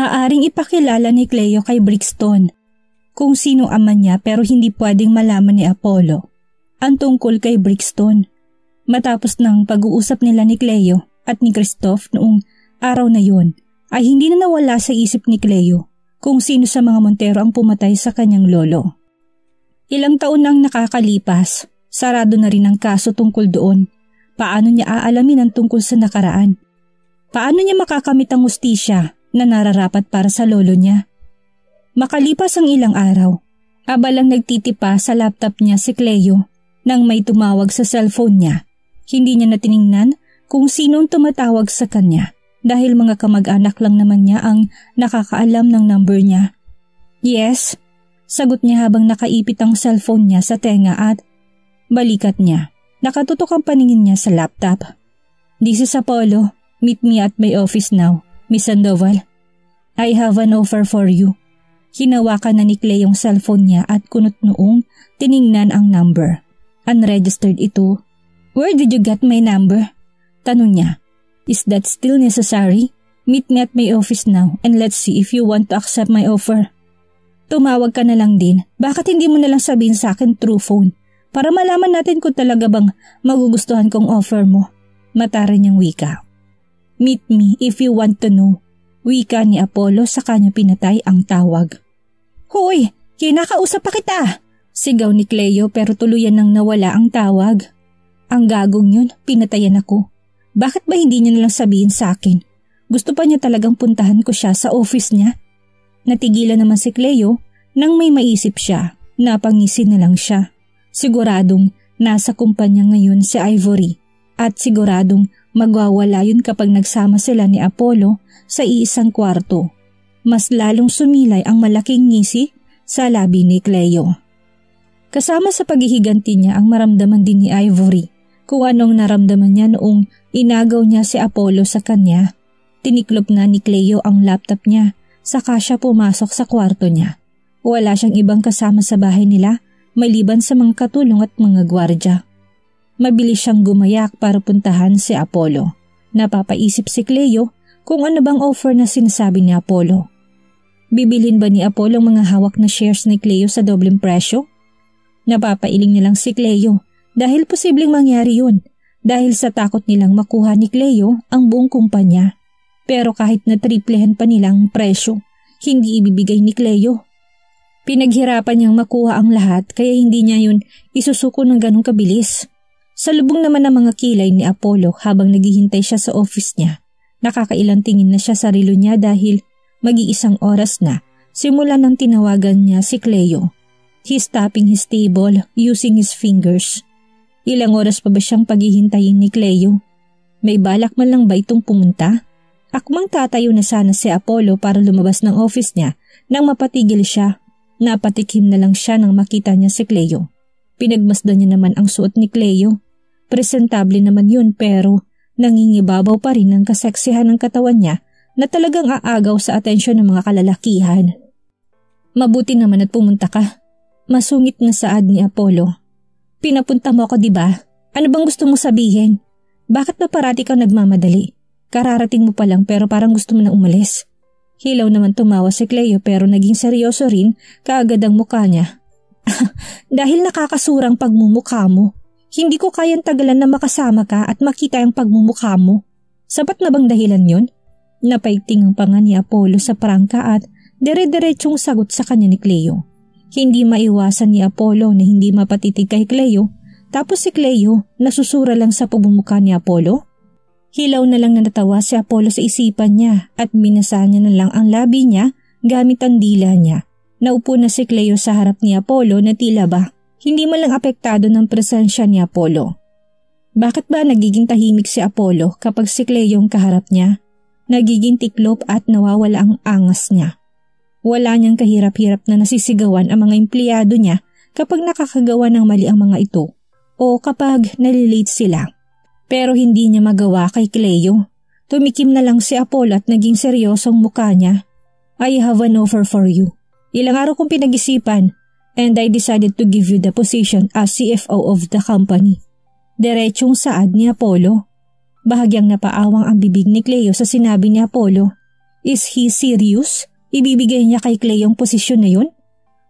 Maaaring ipakilala ni Cleo kay Brixton kung sino ama niya pero hindi pwedeng malaman ni Apollo ang tungkol kay Brixton. Matapos ng pag-uusap nila ni Cleo at ni Christoph noong araw na yun, ay hindi na nawala sa isip ni Cleo kung sino sa mga Montero ang pumatay sa kanyang lolo. Ilang taon nang nakakalipas, sarado na rin ang kaso tungkol doon. Paano niya aalamin ang tungkol sa nakaraan? Paano niya makakamit ang hustisya na nararapat para sa lolo niya? Makalipas ang ilang araw, abalang nagtitipa sa laptop niya si Cleo nang may tumawag sa cellphone niya. Hindi niya natiningnan kung sinong tumatawag sa kanya dahil mga kamag-anak lang naman niya ang nakakaalam ng number niya. Yes, sagot niya habang nakaipit ang cellphone niya sa tenga at balikat niya. Nakatutok ang paningin niya sa laptop. This is Apollo. Meet me at my office now, Miss Sandoval. I have an offer for you. Hinawakan na ni Clay yung cellphone niya at kunot noong tiningnan ang number. Unregistered ito. Where did you get my number? Tanong niya. Is that still necessary? Meet me at my office now and let's see if you want to accept my offer. Tumawag ka na lang din. Bakit hindi mo na lang sabihin sa akin through phone? Para malaman natin kung talaga bang magugustuhan kong offer mo. Mataray niyang wika. Meet me if you want to know. Wika ni Apollo sa kanya pinatay ang tawag. Hoy! Kinakausap pa kita! Sigaw ni Cleo pero tuluyan nang nawala ang tawag. Ang gagong yun, pinatayan ako. Bakit ba hindi niya nalang sabihin sa akin? Gusto pa niya talagang puntahan ko siya sa office niya? Natigilan naman si Cleo nang may maisip siya. Napangisin na lang siya. Siguradong nasa kumpanya ngayon si Ivory at siguradong magwawala yun kapag nagsama sila ni Apollo sa iisang kwarto. Mas lalong sumilay ang malaking ngisi sa labi ni Cleo. Kasama sa paghihiganti niya ang maramdaman din ni Ivory kung anong naramdaman niya noong inagaw niya si Apollo sa kanya. Tiniklop na ni Cleo ang laptop niya saka siya pumasok sa kwarto niya. Wala siyang ibang kasama sa bahay nila maliban sa mga katulong at mga gwardya. Mabilis siyang gumayak para puntahan si Apollo. Napapaisip si Cleo kung ano bang offer na sinasabi ni Apollo. Bibilhin ba ni Apollo ang mga hawak na shares ni Cleo sa dobleng presyo? Napapailing nilang si Cleo dahil posibleng mangyari yun dahil sa takot nilang makuha ni Cleo ang buong kumpanya. Pero kahit na triplehan pa nilang presyo, hindi ibibigay ni Cleo. Pinaghirapan niyang makuha ang lahat kaya hindi niya yun isusuko ng ganong kabilis. Salubong naman ang mga kilay ni Apollo habang naghihintay siya sa office niya. Nakakailang tingin na siya sa relo niya dahil mag-iisang oras na simula nang tinawagan niya si Cleo. He's tapping his table using his fingers. Ilang oras pa ba siyang paghihintayin ni Cleo? May balak man lang ba itong pumunta? Akmang tatayo na sana si Apollo para lumabas ng office niya nang mapatigil siya. Napatikim na lang siya nang makita niya si Cleo. Pinagmasdan niya naman ang suot ni Cleo. Presentable naman yun pero nangingibabaw pa rin ang kaseksihan ng katawan niya na talagang aagaw sa atensyon ng mga kalalakihan. Mabuti naman at pumunta ka. Masungit na saad ni Apollo. Pinapunta mo ako diba? Ano bang gusto mo sabihin? Bakit na parati kang nagmamadali? Kararating mo pa lang pero parang gusto mo na umalis. Hilaw naman tumawa si Cleo pero naging seryoso rin kaagad ang mukha niya. Dahil nakakasurang pagmumukha mo. Hindi ko kayang tagalan na makasama ka at makita ang pagmumukha mo. Sapat na bang dahilan yon? Napaigting ang panga ni Apollo sa prangka at dire-diretsong sagot sa kanya ni Cleo. Hindi maiwasan ni Apollo na hindi mapatitig kay Cleo tapos si Cleo nasusura lang sa pagmumukha ni Apollo. Hilaw na lang na natawa si Apollo sa isipan niya at minasahan niya na lang ang labi niya gamit ang dila niya. Naupo na si Cleo sa harap ni Apollo na tila ba hindi man lang apektado ng presensya ni Apollo. Bakit ba nagiging tahimik si Apollo kapag si Cleo ang kaharap niya? Nagiging tiklop at nawawala ang angas niya. Wala niyang kahirap-hirap na nasisigawan ang mga empleyado niya kapag nakakagawa ng mali ang mga ito o kapag nalilate sila. Pero hindi niya magawa kay Cleo. Tumikim na lang si Apollo at naging seryosong mukha niya. I have an offer for you. Ilang araw kong pinag-isipan and I decided to give you the position as CFO of the company. Diretsong saad ni Apollo. Bahagyang napaawang ang bibig ni Cleo sa sinabi ni Apollo. Is he serious? Ibibigay niya kay Cleo ang posisyon na yun?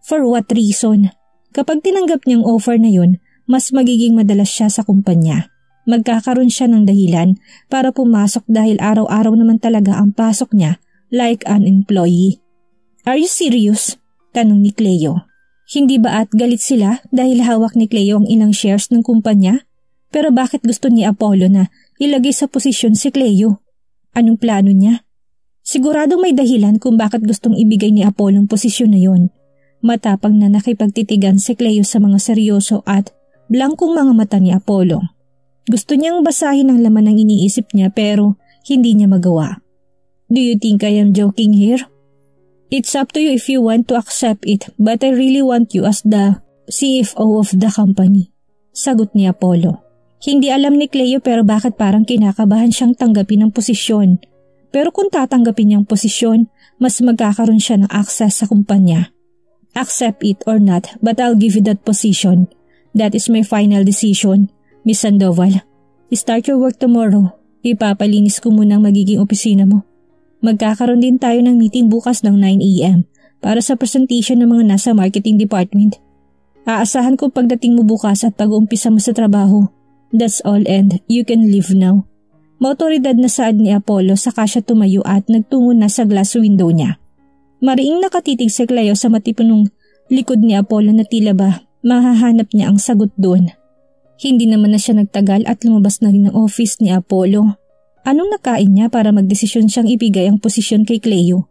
For what reason? Kapag tinanggap niyang offer na yun, mas magiging madalas siya sa kumpanya. Magkakaroon siya ng dahilan para pumasok dahil araw-araw naman talaga ang pasok niya like an employee. Are you serious? Tanong ni Cleo. Hindi ba at galit sila dahil hawak ni Cleo ang ilang shares ng kumpanya? Pero bakit gusto ni Apollo na ilagay sa posisyon si Cleo? Anong plano niya? Siguradong may dahilan kung bakit gustong ibigay ni Apollo ang posisyon na yon. Matapang na nakipagtitigan si Cleo sa mga seryoso at blangkong mga mata ni Apollo. Gusto niyang basahin ang laman ng iniisip niya pero hindi niya magawa. Do you think I am joking here? It's up to you if you want to accept it, but I really want you as the CFO of the company. Sagot ni Apollo. Hindi alam ni Cleo pero bakit parang kinakabahan siyang tanggapin ang posisyon. Pero kung tatanggapin niyang posisyon, mas magkakaroon siya ng access sa kumpanya. Accept it or not, but I'll give you that position. That is my final decision, Miss Sandoval. Start your work tomorrow. Ipapalinis ko muna ang magiging opisina mo. Magkakaroon din tayo ng meeting bukas ng 9 a.m. para sa presentation ng mga nasa marketing department. Aasahan ko pagdating mo bukas at pag-uumpisa mo sa trabaho. That's all and you can leave now. Maotoridad na saad ni Apollo saka siya tumayo at nagtungo na sa glass window niya. Mariing nakatitig si Cleo sa matipunong likod ni Apollo na tila ba mahahanap niya ang sagot doon. Hindi naman na siya nagtagal at lumabas na rin ng office ni Apollo. Anong nakain niya para magdesisyon siyang ibigay ang posisyon kay Cleo?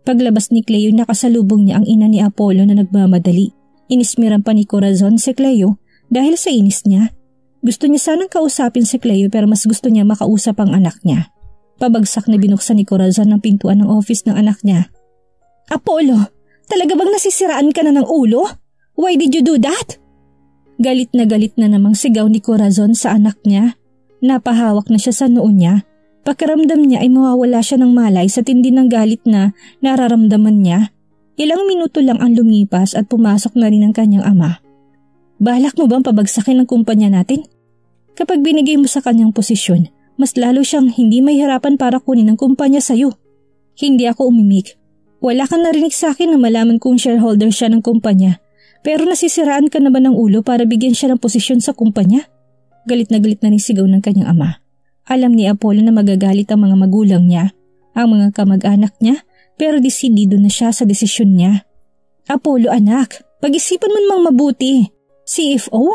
Paglabas ni Cleo nakasalubong niya ang ina ni Apollo na nagmamadali. Inismiran pa ni Corazon si Cleo dahil sa inis niya. Gusto niya sanang kausapin si Cleo pero mas gusto niya makausap ang anak niya. Pabagsak na binuksan ni Corazon ang pintuan ng office ng anak niya. Apollo, talaga bang nasisiraan ka na ng ulo? Why did you do that? Galit na namang sigaw ni Corazon sa anak niya. Napahawak na siya sa noo niya. Pakiramdam niya ay mawawala siya ng malay sa tindi ng galit na nararamdaman niya. Ilang minuto lang ang lumipas at pumasok na rin ang kanyang ama. Balak mo bang pabagsakin ang kumpanya natin? Kapag binigay mo sa kanyang posisyon, mas lalo siyang hindi mahihirapan para kunin ang kumpanya sa'yo. Hindi ako umimik. Wala kang narinig sa akin na malaman kung shareholder siya ng kumpanya. Pero nasisiraan ka na ba ng ulo para bigyan siya ng posisyon sa kumpanya? Galit na rin sigaw ng kanyang ama. Alam ni Apollo na magagalit ang mga magulang niya, ang mga kamag-anak niya, pero desidido na siya sa desisyon niya. Apollo anak, pag-isipan mo namang mabuti. CFO?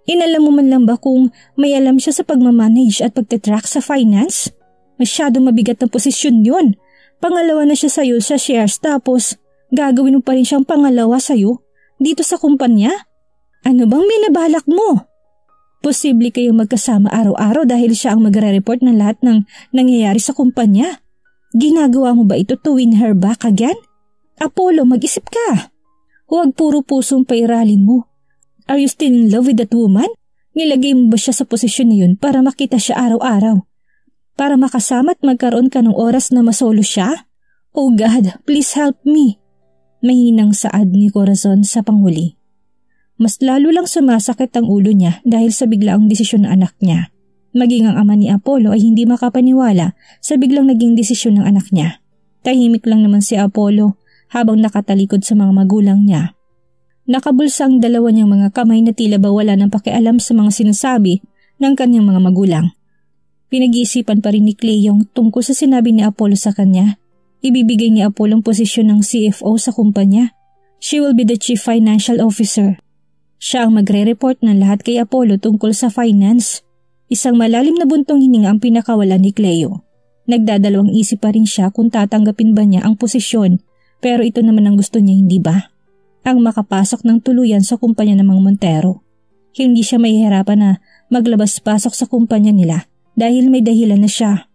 Inalam mo man lang ba kung may alam siya sa pagmamanage at pagtitrack sa finance? Masyado mabigat na posisyon yun. Pangalawa na siya sa'yo sa shares tapos gagawin mo pa rin siyang pangalawa sa'yo dito sa kumpanya? Ano bang binabalak mo? Posible kayong magkasama araw-araw dahil siya ang magre-report ng lahat ng nangyayari sa kumpanya. Ginagawa mo ba ito to win her back again? Apollo, mag-isip ka. Huwag puro pusong pairalin mo. Are you still in love with that woman? Nilagay mo ba siya sa posisyon na yun para makita siya araw-araw? Para makasama at magkaroon ka ng oras na masolo siya? Oh God, please help me. Mahinang saad ni Corazon sa panghuli. Mas lalo lang sumasakit ang ulo niya dahil sa biglaang desisyon ng anak niya. Maging ang ama ni Apollo ay hindi makapaniwala sa biglang naging desisyon ng anak niya. Tahimik lang naman si Apollo habang nakatalikod sa mga magulang niya. Nakabulsa ang dalawa niyang mga kamay na tila ba wala ng pakialam sa mga sinasabi ng kanyang mga magulang. Pinag-iisipan pa rin ni Cleo tungkol sa sinabi ni Apollo sa kanya. Ibibigay ni Apollo ang posisyon ng CFO sa kumpanya. She will be the Chief Financial Officer. Siya ang magre-report ng lahat kay Apollo tungkol sa finance. Isang malalim na buntong hininga ang pinakawalan ni Cleo. Nagdadalawang isip pa rin siya kung tatanggapin ba niya ang posisyon pero ito naman ang gusto niya, hindi ba? Ang makapasok ng tuluyan sa kumpanya ng mga Montero. Hindi siya mahihirapan na maglabas-pasok sa kumpanya nila dahil may dahilan na siya.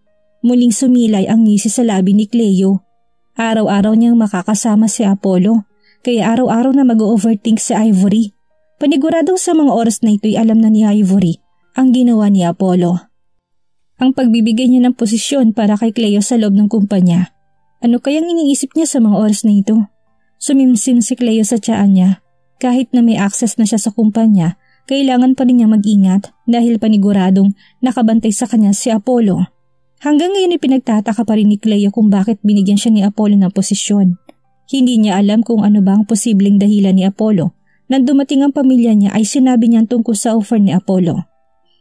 Muling sumilay ang ngisi sa labi ni Cleo. Araw-araw niyang makakasama si Apollo kaya araw-araw na mag-overthink si Ivory. Paniguradong sa mga oras na ito'y alam na ni Ivory ang ginawa ni Apollo. Ang pagbibigay niya ng posisyon para kay Cleo sa loob ng kumpanya. Ano kayang iniisip niya sa mga oras na ito? Sumimsim si Cleo sa tiyan niya. Kahit na may access na siya sa kumpanya, kailangan pa rin niya mag-ingat dahil paniguradong nakabantay sa kanya si Apollo. Hanggang ngayon ay pinagtataka pa rin ni Cleo kung bakit binigyan siya ni Apollo ng posisyon. Hindi niya alam kung ano ba ang posibleng dahilan ni Apollo. Nang dumating ang pamilya niya ay sinabi niya tungkol sa offer ni Apollo.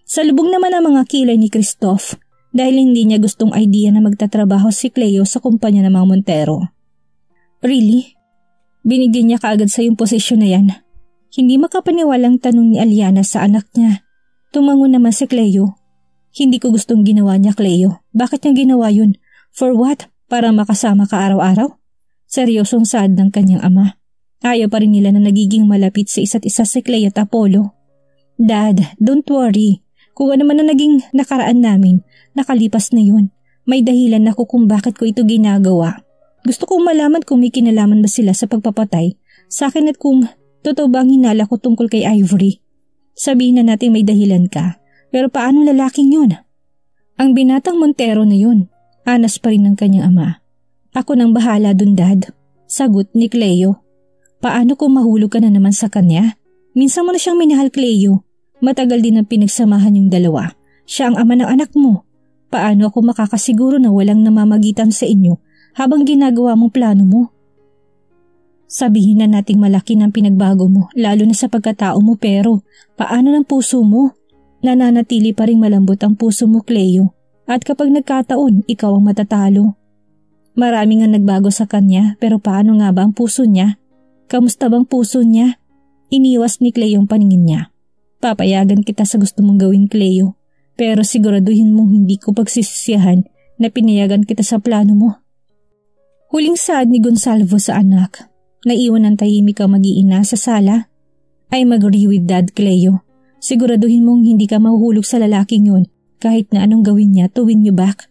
Salubong naman ang mga kilay ni Christoph dahil hindi niya gustong idea na magtatrabaho si Cleo sa kumpanya ng mga Montero. Really? Binigyan niya kaagad sa yung posisyon na yan? Hindi makapaniwalang tanong ni Aliana sa anak niya. Tumango naman si Cleo. Hindi ko gustong ginawa niya, Cleo. Bakit niya ginawa yun? For what? Para makasama ka araw-araw? Seryosong saad ng kanyang ama. Ayaw pa rin nila na nagiging malapit sa isa't isa si Cleo at Apollo. Dad, don't worry. Kung ano man na naging nakaraan namin, nakalipas na yun. May dahilan ako kung bakit ko ito ginagawa. Gusto kong malaman kung may kinalaman ba sila sa pagpapatay sa akin at kung totoo ba ang hinala ko tungkol kay Ivory. Sabihin na natin may dahilan ka, pero paano lalaking yun? Ang binatang Montero na yun, anas pa rin ng kanyang ama. Ako nang bahala dun, Dad. Sagot ni Cleo. Paano kung mahulog ka na naman sa kanya? Minsan mo na siyang minahal, Cleo. Matagal din ang pinagsamahan yung dalawa. Siya ang ama ng anak mo. Paano ako makakasiguro na walang namamagitan sa inyo habang ginagawa mong plano mo? Sabihin na nating malaki ng pinagbago mo, lalo na sa pagkatao mo, pero paano ng puso mo? Nananatili pa ring malambot ang puso mo, Cleo. At kapag nagkataon, ikaw ang matatalo. Maraming ang nagbago sa kanya, pero paano nga ba ang puso niya? Kamusta bang puso niya? Iniwas ni Cleo ang paningin niya. Papayagan kita sa gusto mong gawin, Cleo, pero siguraduhin mong hindi ko pagsisisiyahan na pinayagan kita sa plano mo. Huling saad ni Gonsalvo sa anak. Naiwan ng tahimik ang mag-iina sa sala. I agree with Dad, Cleo. Siguraduhin mong hindi ka mahuhulog sa lalaking yun kahit na anong gawin niya to win you back.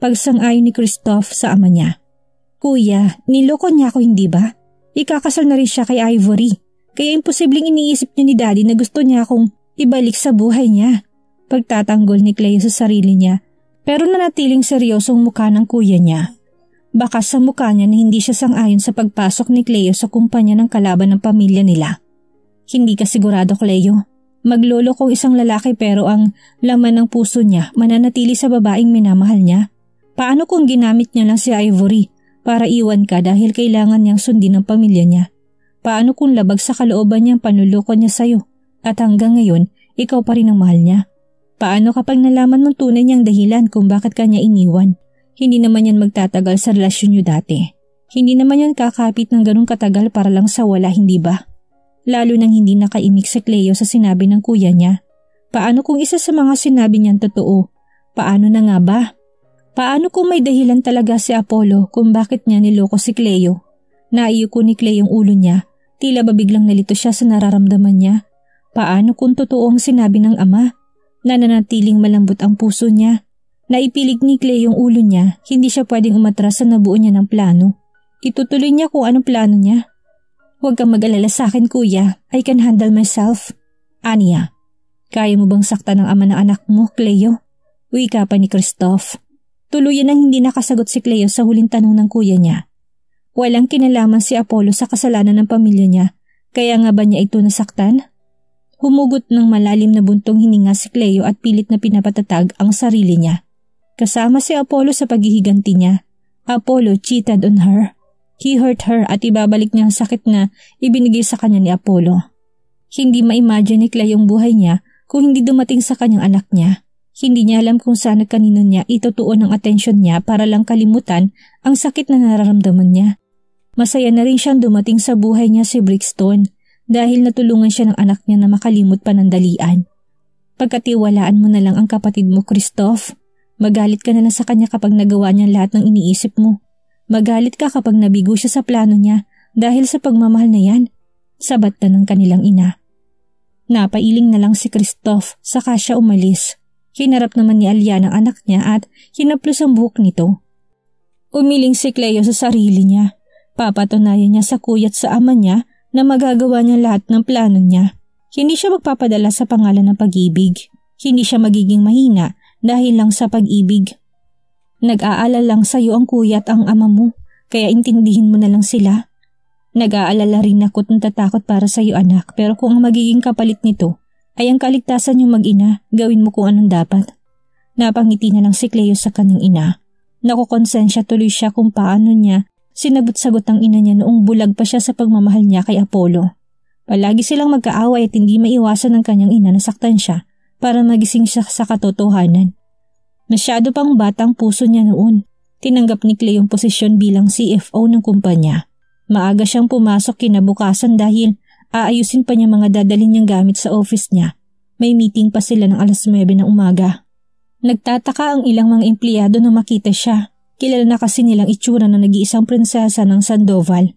Pagsang-ayon ni Christoph sa ama niya. Kuya, niloko niya ako hindi ba? Ikakasal na rin siya kay Ivory. Kaya imposibleng iniisip niya ni Daddy na gusto niya akong ibalik sa buhay niya. Pagtatanggol ni Cleo sa sarili niya, pero nanatiling seryosong mukha ng kuya niya. Baka sa mukha niya na hindi siya sang-ayon sa pagpasok ni Cleo sa kumpanya ng kalaban ng pamilya nila. Hindi ka sigurado, Cleo. Maglolo kong isang lalaki pero ang laman ng puso niya mananatili sa babaeng minamahal niya. Paano kung ginamit niya lang si Ivory para iwan ka dahil kailangan niyang sundin ang pamilya niya? Paano kung labag sa kalooban niyang panuloko niya sa'yo at hanggang ngayon ikaw pa rin ang mahal niya? Paano kapag nalaman mong tunay niyang dahilan kung bakit kanya iniwan? Hindi naman yan magtatagal sa relasyon niyo dati. Hindi naman yan kakapit ng ganung katagal para lang sa wala, hindi ba? Lalo nang hindi nakaimik si Cleo sa sinabi ng kuya niya. Paano kung isa sa mga sinabi niyan totoo? Paano na nga ba? Paano kung may dahilan talaga si Apollo kung bakit niya niloko si Cleo? Naiyuko ni Cleo ang ulo niya. Tila ba biglang nalito siya sa nararamdaman niya? Paano kung totoo ang sinabi ng ama? Nananatiling malambot ang puso niya. Naipilig ni Cleo yung ulo niya, hindi siya pwedeng umatras sa nabuo niya ng plano. Itutuloy niya kung anong plano niya. Huwag kang mag-alala sa akin, kuya. I can handle myself. Anya, kaya mo bang saktan ng ama ng anak mo, Cleo? Wika pa ni Christoph. Tuluyan ang hindi nakasagot si Cleo sa huling tanong ng kuya niya. Walang kinalaman si Apollo sa kasalanan ng pamilya niya, kaya nga ba niya ito nasaktan? Humugot ng malalim na buntong hininga si Cleo at pilit na pinapatatag ang sarili niya. Kasama si Apollo sa paghihiganti niya. Apollo cheated on her. He hurt her at ibabalik niya ang sakit na ibinigay sa kanya ni Apollo. Hindi ma-imagine ni Cleo ang buhay niya kung hindi dumating sa kanyang anak niya. Hindi niya alam kung saan at kanino niya itutuon ang atensyon niya para lang kalimutan ang sakit na nararamdaman niya. Masaya na rin siyang dumating sa buhay niya si Brixton dahil natulungan siya ng anak niya na makalimot panandalian. Pagkatiwalaan mo na lang ang kapatid mo, Christoph. Magalit ka na lang sa kanya kapag nagawa niya lahat ng iniisip mo. Magalit ka kapag nabigo siya sa plano niya dahil sa pagmamahal na yan. Sabat na ng kanilang ina. Napailing na lang si Christoph saka siya umalis. Hinarap naman ni Aliana ang anak niya at hinaplos ang buhok nito. Umiling si Cleo sa sarili niya. Papatunayan niya sa kuya at sa ama niya na magagawa niya lahat ng plano niya. Hindi siya magpapadala sa pangalan ng pag-ibig. Hindi siya magiging mahina dahil lang sa pag-ibig. Nag-aalala lang sa iyo ang kuya at ang ama mo, kaya intindihin mo na lang sila. Nag-aalala rin ako at natatakot para sa iyo, anak, pero kung ang magiging kapalit nito ay ang kaligtasan yung mag-ina, gawin mo kung anong dapat. Napangiti na lang si Cleo sa kanyang ina. Nakukonsensya tuloy siya kung paano niya sinagot-sagot ang ina niya noong bulag pa siya sa pagmamahal niya kay Apollo. Palagi silang magkaaway at hindi maiwasan ng kanyang ina na saktan siya para magising siya sa katotohanan. Masyado pang batang puso niya noon. Tinanggap ni Cleo ang posisyon bilang CFO ng kumpanya. Maaga siyang pumasok kinabukasan dahil aayusin pa niya mga dadalhin niyang gamit sa office niya. May meeting pa sila ng 9:00 ng umaga. Nagtataka ang ilang mga empleyado na makita siya. Kilala na kasi nilang itsura na nag-iisang prinsesa ng Sandoval.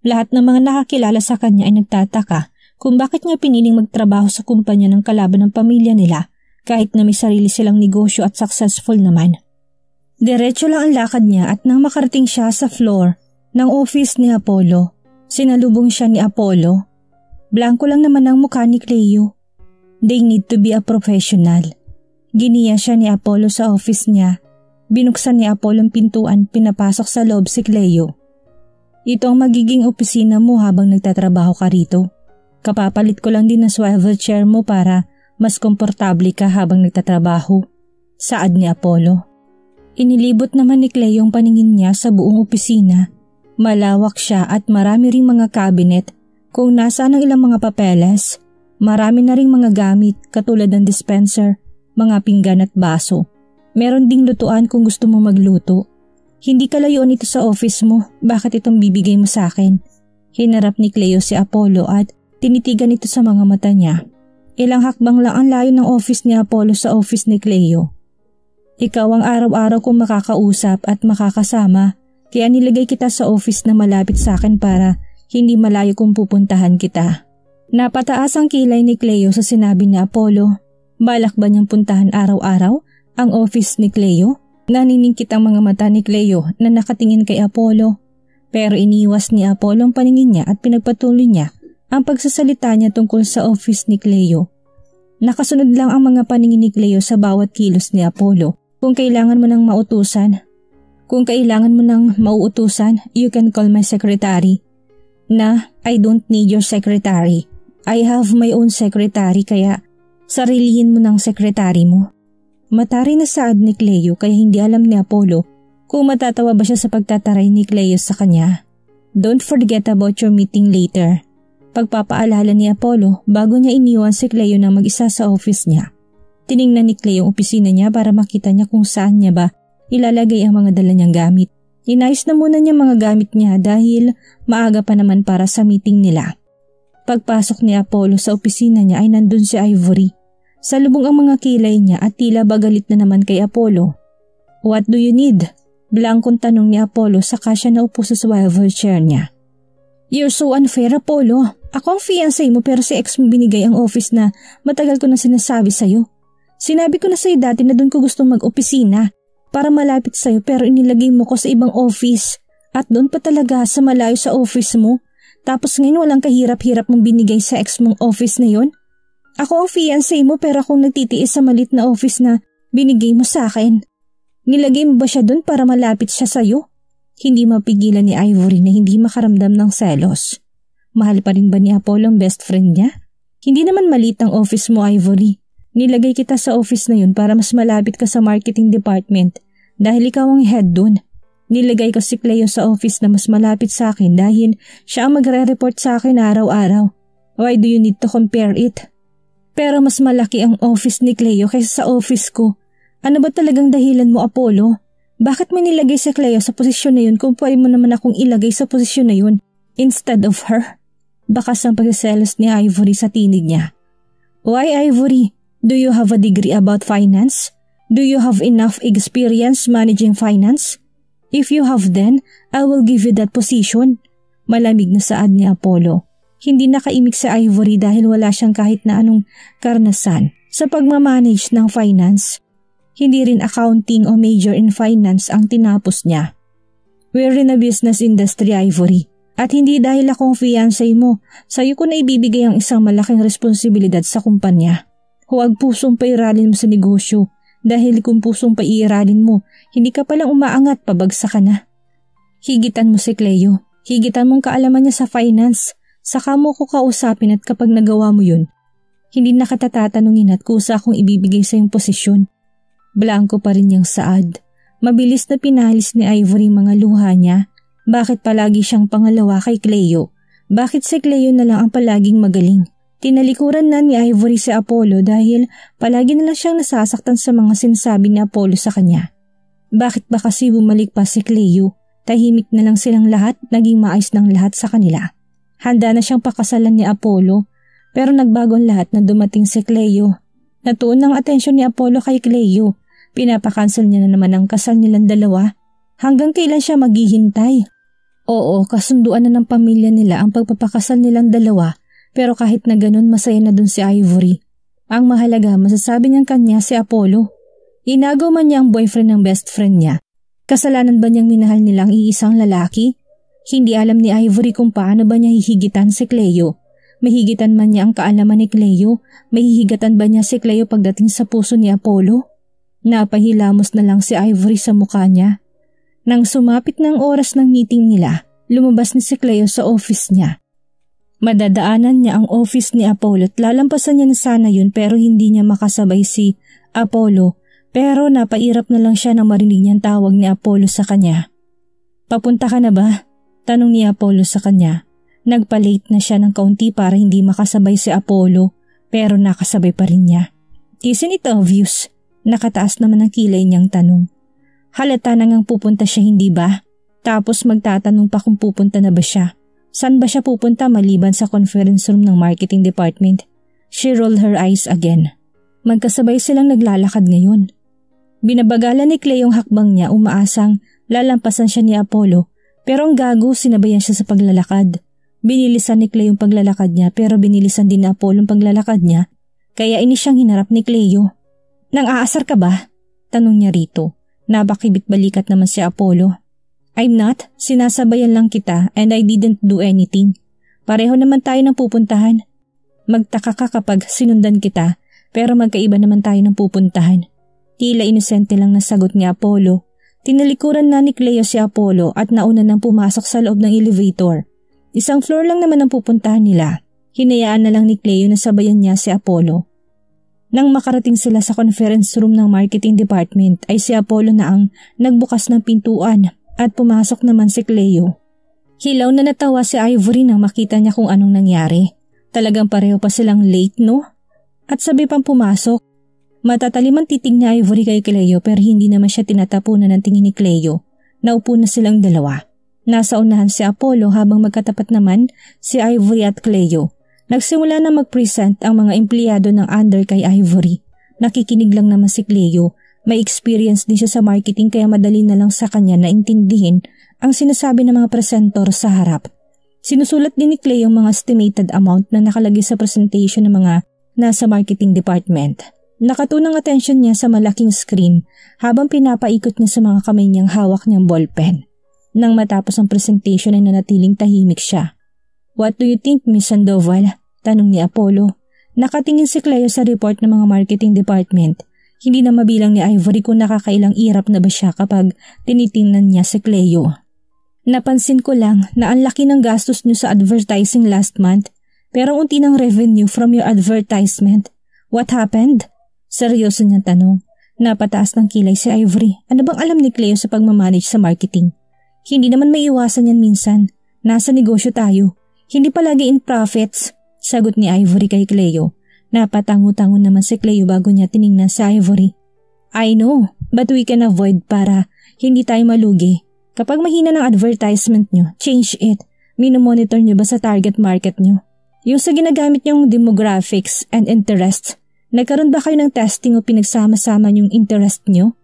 Lahat ng mga nakakilala sa kanya ay nagtataka kung bakit niya piniling magtrabaho sa kumpanya ng kalaban ng pamilya nila kahit na may sarili silang negosyo at successful naman. Diretso lang ang lakad niya at nang makarating siya sa floor ng office ni Apollo, sinalubong siya ni Apollo. Blanko lang naman ang mukha ni Cleo. They need to be a professional. Giniya siya ni Apollo sa office niya. Binuksan ni Apollo ang pintuan, pinapasok sa loob si Cleo. Ito ang magiging opisina mo habang nagtatrabaho ka rito. Kapapalit ko lang din ang swivel chair mo para mas komportable ka habang nagtatrabaho. Saad ni Apollo. Inilibot naman ni Cleo ang paningin niya sa buong opisina. Malawak siya at marami ring mga cabinet kung nasaan ang ilang mga papeles. Marami na ring mga gamit katulad ng dispenser, mga pinggan at baso. Meron ding lutuan kung gusto mo magluto. Hindi kalayuan ito sa office mo, bakit itong bibigay mo sa akin? Hinarap ni Cleo si Apollo at tinitigan ito sa mga mata niya. Ilang hakbang lang ang layo ng office ni Apollo sa office ni Cleo. Ikaw ang araw-araw kong makakausap at makakasama, kaya nilagay kita sa office na malapit sa akin para hindi malayo kung pupuntahan kita. Napataas ang kilay ni Cleo sa sinabi ni Apollo. Balak ba niyang puntahan araw-araw ang office ni Cleo? Naniningkit ang mga mata ni Cleo na nakatingin kay Apollo. Pero iniwas ni Apollo ang paningin niya at pinagpatuloy niya ang pagsasalita niya tungkol sa office ni Cleo. Nakasunod lang ang mga paningin ni Cleo sa bawat kilos ni Apollo. Kung kailangan mo ng mauutusan, you can call my secretary. Na, I don't need your secretary. I have my own secretary kaya sarilihin mo ng secretary mo. Matari na saad ni Cleo kaya hindi alam ni Apollo kung matatawa ba siya sa pagtataray ni Cleo sa kanya. Don't forget about your meeting later. Pagpapaalala ni Apollo bago niya iniwan si Cleo na mag-isa sa office niya. Tiningnan ni Cleo ang opisina niya para makita niya kung saan niya ba ilalagay ang mga dala niyang gamit. Inayos na muna niya mga gamit niya dahil maaga pa naman para sa meeting nila. Pagpasok ni Apollo sa opisina niya ay nandun si Ivory. Salubong ang mga kilay niya at tila bagalit na naman kay Apollo. What do you need? Blankong tanong ni Apollo saka siya naupo sa swivel chair niya. You're so unfair, Apollo. Ako ang fiancé mo pero si ex mo binigay ang office na matagal ko na sinasabi sa'yo. Sinabi ko na sa'yo dati na doon ko gustong mag-opisina para malapit sa'yo pero inilagay mo ko sa ibang office at doon pa talaga sa malayo sa office mo. Tapos ngayon walang kahirap-hirap mong binigay sa ex mong office na yon. Ako ang fiancé mo pero akong nagtitiis sa malit na office na binigay mo sa akin. Nilagay mo ba siya doon para malapit siya sa'yo? Hindi mapigilan ni Ivory na hindi makaramdam ng selos. Mahal pa rin ba ni Apollo ang best friend niya? Hindi naman malit ang office mo, Ivory. Nilagay kita sa office na yun para mas malapit ka sa marketing department dahil ikaw ang head dun. Nilagay ko si Cleo sa office na mas malapit sa akin dahil siya ang magre-report sa akin araw-araw. Why do you need to compare it? Pero mas malaki ang office ni Cleo kaysa sa office ko. Ano ba talagang dahilan mo, Apollo? Bakit mo nilagay si Cleo sa posisyon na yun kung pwede mo naman akong ilagay sa posisyon na yun instead of her? Bakas ang pagseselos ni Ivory sa tinig niya. Why, Ivory? Do you have a degree about finance? Do you have enough experience managing finance? If you have then, I will give you that position. Malamig na saad ni Apollo. Hindi nakaimik si Ivory dahil wala siyang kahit na anong karanasan sa pagmamanage ng finance. Hindi rin accounting o major in finance ang tinapos niya. We're in a business industry, Ivory. At hindi dahil akong fiancé mo, sa'yo ko na ibibigay ang isang malaking responsibilidad sa kumpanya. Huwag pusong pairalin mo sa negosyo dahil kung pusong pairalin mo, hindi ka palang umaangat pabagsak ka na. Higitan mo si Cleo. Higitan mong kaalaman niya sa finance. Saka mo ko kausapin at kapag nagawa mo yun, hindi na kita tatanungin at kusa akong ibibigay sa iyong posisyon. Blanco pa rin niyang saad. Mabilis na pinalis ni Ivory mga luha niya. Bakit palagi siyang pangalawa kay Cleo? Bakit si Cleo na lang ang palaging magaling? Tinalikuran na ni Ivory si Apollo dahil palagi na lang siyang nasasaktan sa mga sinasabi ni Apollo sa kanya. Bakit ba kasi bumalik pa si Cleo? Tahimik na lang silang lahat, naging maayos ng lahat sa kanila. Handa na siyang pakasalan ni Apollo, pero nagbago ang lahat na dumating si Cleo. Natuon ang atensyon ni Apollo kay Cleo. Pinapakansel niya na naman ang kasal nilang dalawa. Hanggang kailan siya maghihintay? Oo, kasunduan na ng pamilya nila ang pagpapakasal nilang dalawa, pero kahit na ganun masaya na dun si Ivory. Ang mahalaga, masasabi niyang kanya si Apollo. Inagaw man niya ang boyfriend ng best friend niya. Kasalanan ba niyang minahal nilang iisang lalaki? Hindi alam ni Ivory kung paano ba niya hihigitan si Cleo. Mahigitan man niya ang kaalaman ni Cleo, mahihigatan ba niya si Cleo pagdating sa puso ni Apollo? Napahilamos na lang si Ivory sa mukha niya. Nang sumapit ng oras ng meeting nila, lumabas ni si Cleo sa office niya. Madadaanan niya ang office ni Apollo at lalampasan niya na sana yun pero hindi niya makasabay si Apollo. Pero napairap na lang siya nang marinig niyang tawag ni Apollo sa kanya. Papunta ka na ba? Tanong ni Apollo sa kanya. Nagpa-late na siya ng kaunti para hindi makasabay si Apollo pero nakasabay pa rin niya. Isn't it obvious? Nakataas naman ang kilay niyang tanong. Halata na ngang pupunta siya hindi ba? Tapos magtatanong pa kung pupunta na ba siya. Saan ba siya pupunta maliban sa conference room ng marketing department? She rolled her eyes again. Magkasabay silang naglalakad ngayon. Binabagalan ni Cleo ang hakbang niya umaasang lalampasan siya ni Apollo pero ang gago sinabayan siya sa paglalakad. Binilisan ni Cleo ang paglalakad niya pero binilisan din ni Apollo ang paglalakad niya kaya inis siyang hinarap ni Cleo. Nang aasar ka ba? Tanong niya rito. Nabakibit balikat naman si Apollo. I'm not, sinasabayan lang kita and I didn't do anything. Pareho naman tayo ng pupuntahan. Magtaka ka kapag sinundan kita pero magkaiba naman tayo ng pupuntahan. Tila inosente lang nasagot ni Apollo. Tinalikuran na ni Cleo si Apollo at nauna nang pumasok sa loob ng elevator. Isang floor lang naman ang pupuntahan nila. Hinayaan na lang ni Cleo na sabayan niya si Apollo. Nang makarating sila sa conference room ng marketing department ay si Apollo na ang nagbukas ng pintuan at pumasok naman si Cleo. Hilaw na natawa si Ivory nang makita niya kung anong nangyari. Talagang pareho pa silang late no? At sabay pang pumasok. Matatalim ang titig ni Ivory kay Cleo pero hindi naman siya tinatapunan ng tingin ni Cleo. Naupo na silang dalawa. Nasa unahan si Apollo habang magkatapat naman si Ivory at Cleo. Nagsimula na mag-present ang mga empleyado ng under kay Ivory. Nakikinig lang naman si Cleo. May experience din siya sa marketing kaya madali na lang sa kanya na intindihin ang sinasabi ng mga presentor sa harap. Sinusulat din ni Cleo ang mga estimated amount na nakalagay sa presentation ng mga nasa marketing department. Nakatunang atensyon niya sa malaking screen habang pinapaikot niya sa mga kamay niyang hawak niyang ballpen. Nang matapos ang presentation ay nanatiling tahimik siya. What do you think, Miss Sandoval? Tanong ni Apollo. Nakatingin si Cleo sa report ng mga marketing department. Hindi na mabilang ni Ivory kung nakakailang irap na ba siya kapag tinitingnan niya si Cleo. Napansin ko lang na ang laki ng gastos niyo sa advertising last month pero unti ng revenue from your advertisement. What happened? Seryoso niyang tanong. Napataas ng kilay si Ivory. Ano bang alam ni Cleo sa pagmamanage sa marketing? Hindi naman may iwasan yan minsan. Nasa negosyo tayo. Hindi palagi in profits. Sagot ni Ivory kay Cleo. Napatango-tango naman si Cleo bago niya tiningnan si Ivory. I know, but we can avoid para hindi tayo malugi. Kapag mahina ng advertisement nyo, change it. Minomonitor nyo ba sa target market nyo? Yung sa ginagamit nyong demographics and interests, nagkaroon ba kayo ng testing o pinagsama-sama yung interest nyo?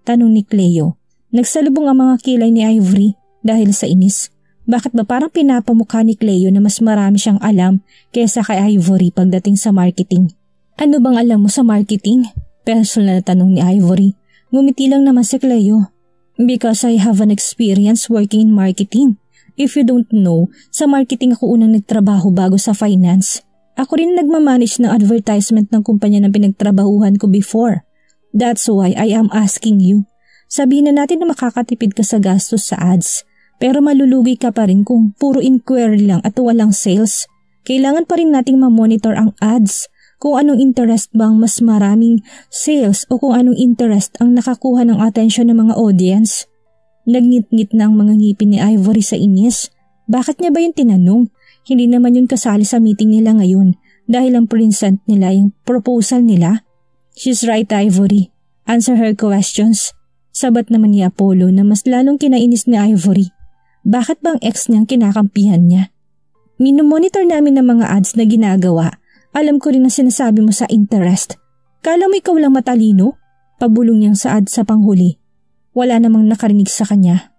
Tanong ni Cleo. Nagsalubong ang mga kilay ni Ivory dahil sa inis. Bakit ba parang pinapamukha ni Cleo na mas marami siyang alam kaysa kay Ivory pagdating sa marketing? Ano bang alam mo sa marketing? Personal na tanong ni Ivory. Ngumiti lang naman si Cleo. Because I have an experience working in marketing. If you don't know, sa marketing ako unang nagtrabaho bago sa finance. Ako rin nagmamanage ng advertisement ng kumpanya na pinagtrabahuhan ko before. That's why I am asking you. Sabihin na natin na makakatipid ka sa gastos sa ads, pero malulugi ka pa rin kung puro inquiry lang at walang sales. Kailangan pa rin nating ma-monitor ang ads kung anong interest bang mas maraming sales o kung anong interest ang nakakuha ng atensyon ng mga audience. Nagngit-ngit na ang mga ngipin ni Ivory sa inis. Bakit niya ba yung tinanong? Hindi naman yun kasali sa meeting nila ngayon dahil ang present nila yung proposal nila. She's right, Ivory. Answer her questions. Sabat naman ni Apollo na mas lalong kinainis ni Ivory. Bakit bang ex niyang kinakampihan niya? Minomonitor namin ng mga ads na ginagawa. Alam ko rin ang sinasabi mo sa interest. Kala mo ikaw lang matalino? Pabulong niyang sa ads sa panghuli. Wala namang nakarinig sa kanya.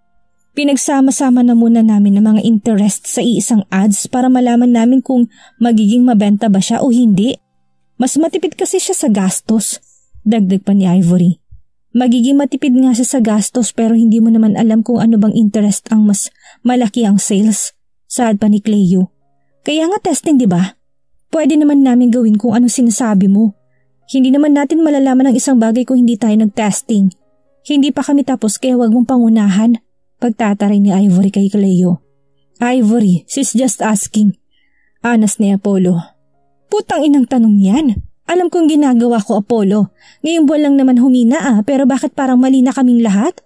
Pinagsama-sama na muna namin ang mga interest sa iisang ads para malaman namin kung magiging mabenta ba siya o hindi. Mas matipid kasi siya sa gastos. Dagdag pa ni Ivory. Magiging matipid nga siya sa gastos pero hindi mo naman alam kung ano bang interest ang mas malaki ang sales. Saad pa ni Cleo. Kaya nga testing, di ba? Pwede naman namin gawin kung anong sinasabi mo. Hindi naman natin malalaman ang isang bagay kung hindi tayo nag-testing. Hindi pa kami tapos kaya wag mong pangunahan. Pagtataray ni Ivory kay Cleo. Ivory, she's just asking. Anas ni Apollo. Putang inang tanong yan. Alam kong ginagawa ko, Apollo. Ngayong buwan lang naman humina pero bakit parang mali na kaming lahat?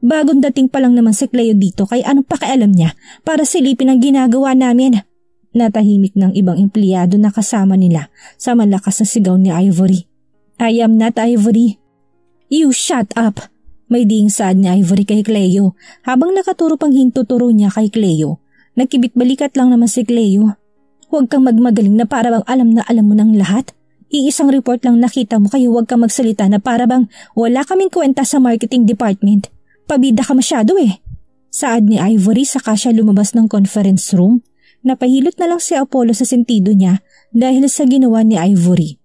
Bagong dating pa lang naman si Cleo dito kaya anong pakialam niya para silipin ang ginagawa namin. Natahimik ng ibang empleyado na kasama nila sa malakas na sigaw ni Ivory. I am not Ivory. You shut up. May ding saad ni Ivory kay Cleo habang nakaturo pang hintuturo niya kay Cleo. Nagkibit-balikat lang naman si Cleo. Huwag kang magmagaling na para bang alam na alam mo ng lahat. Iisang report lang nakita mo kaya huwag kang magsalita na para bang wala kaming kwenta sa marketing department. Pabida ka masyado eh. Saad ni Ivory saka siya lumabas ng conference room. Napahilot na lang si Apollo sa sentido niya dahil sa ginawa ni Ivory.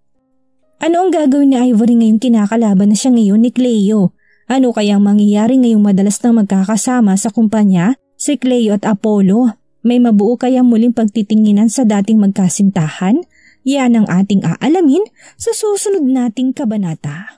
Ano ang gagawin ni Ivory ngayong kinakalaban na siya ngayon ni Cleo? Ano kayang mangyayari ngayong madalas nang magkakasama sa kumpanya si Cleo at Apollo? May mabuo kayang muling pagtitinginan sa dating magkasintahan? Yan ang ating aalamin sa susunod nating kabanata.